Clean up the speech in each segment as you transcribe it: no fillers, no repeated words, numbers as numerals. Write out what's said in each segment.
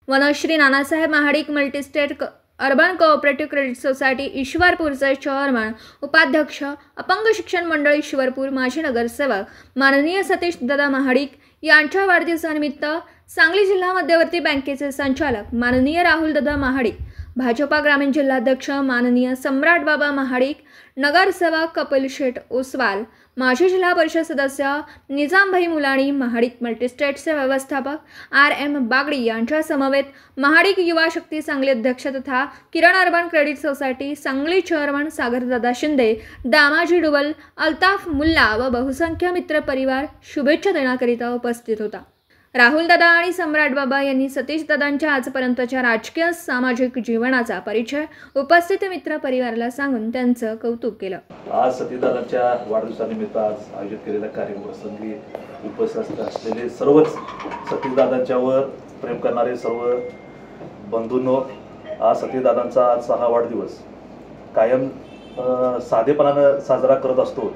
Vanashree Nanasaheb Mahadik multistate urban cooperative credit society ईश्वरपूरचे chairman, उपाध्यक्ष, अपंग शिक्षण मंडळ ईश्वरपूर, माजी नगरसेवक माननीय सतीश दादा महाडिक यांच्या वाढदिवसानिमित्त सांगली जिल्हा मध्यवर्ती बँकेचे संचालक माननीय राहुल दादा महाडिक, भाजपा ग्रामीण जिल्हाध्यक्ष माननीय सम्राट बाबा महाडिक, नगरसेवक कपिल शेठ ओसवाल, माजी जिल्हा परिषद सदस्य निजामभाई मुलाणी, महाडिक मल्टीस्टेटचे व्यवस्थापक RM बागडी यांच्या समवेत महाडिक युवा शक्ती सांगली अध्यक्ष तथा Kiran urban credit society Sangli chairman Sagardada Shinde, Damaji Dubal, Altaf Mulla व बहुसंख्य मित्र परिवार शुभेच्छा देण्याकरिता उपस्थित होता। राहुल दादा आणि सम्राट बाबा यांनी सतीश दादांच्या आजपर्यंतच्या राजकीय सामाजिक जीवनाचा परिचय उपस्थित मित्र परिवाराला सांगून त्यांचं कौतुक केलं। आज सतीश दादांच्या वाढदिवसानिमित्त आज आयोजित केलेल्या कार्यक्रमाप्रसंगी उपस्थित असलेले सर्वच सतीश दादांच्यावर प्रेम करणारे सर्व बंधूंनो, आज सतीश दादांचा आजचा हा वाढदिवस कायम साधेपणाने साजरा करत असतो।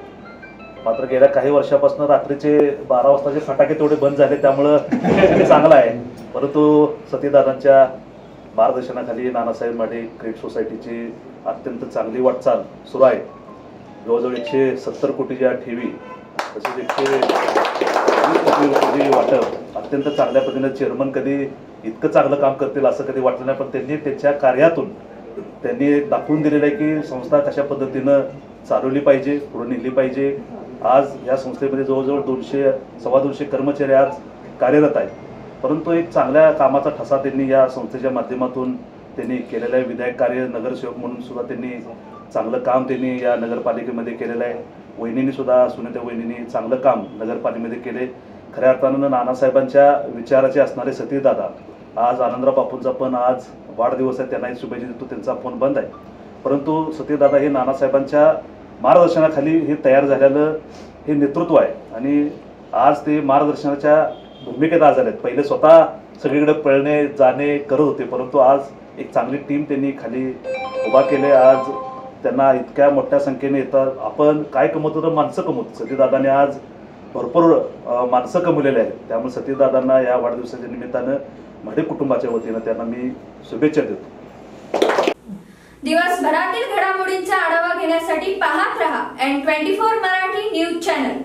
मात्र गेल्या काही वर्षापासून रात्रीचे 12 वाजताचे फटाके तेवढे बंद झाले, त्यामुळे चांगला आहे। परंतु सतीश दादांच्या मार्गदर्शनाखाली नानासाहेब महाडिक क्रेडिट सोसायटीची अत्यंत चांगली वाटचाल सुरू आहे। जवळजवळ 170 कोटीच्या ठेवी तसेच 120 कोटी रुपये वाटप अत्यंत चांगल्या पद्धतीने चेअरमन कधी इतकं चांगलं काम करतील असं कधी वाटलं नाही, पण त्यांनी त्यांच्या कार्यातून त्यांनी दाखवून दिलेलं आहे की संस्था कशा पद्धतीनं चालवली पाहिजे, पुढे नेली पाहिजे। आज या संस्थेमध्ये जवळजवळ 200-250 कर्मचारी आज कार्यरत आहेत, परंतु एक चांगल्या कामाचा ठसा त्यांनी या संस्थेच्या माध्यमातून त्यांनी केलेलं आहे। विधायक कार्य, नगरसेवक म्हणून सुद्धा त्यांनी चांगलं काम त्यांनी या नगरपालिकेमध्ये केलेलं आहे। वहिनींनी सुद्धा, सुनेत्या वहिनींनी चांगलं काम नगरपालिकेमध्ये केले। खऱ्या अर्थानं नानासाहेबांच्या विचाराचे असणारे सतीश दादा, आज आनंदराव बापूंचा पण आज वाढदिवस आहे, त्यांनाही शुभेच्छा देतो। त्यांचा फोन बंद आहे, परंतु सतीश दादा हे नानासाहेबांच्या मार्गदर्शनाखाली हे तयार झालेलं हे नेतृत्व आहे आणि आज ते मार्गदर्शनाच्या भूमिकेत आज आलेत। पहिले स्वतः सगळीकडे पळणे जाणे करत होते, परंतु आज एक चांगली टीम त्यांनी खाली उभा केले। आज त्यांना इतक्या मोठ्या संख्येने येतात। आपण काय कमवतो तर माणसं कमवतो। सतीश दादांनी आज भरपूर माणसं कमवलेले आहेत, त्यामुळे सतीश दादांना या वाढदिवसाच्या निमित्तानं महाडिक कुटुंबाच्या वतीनं त्यांना मी शुभेच्छा देतो। दिवसभरातील घडामोडींचा आढावा घेण्यासाठी पाहत रहा N24 मराठी न्यूज चॅनल।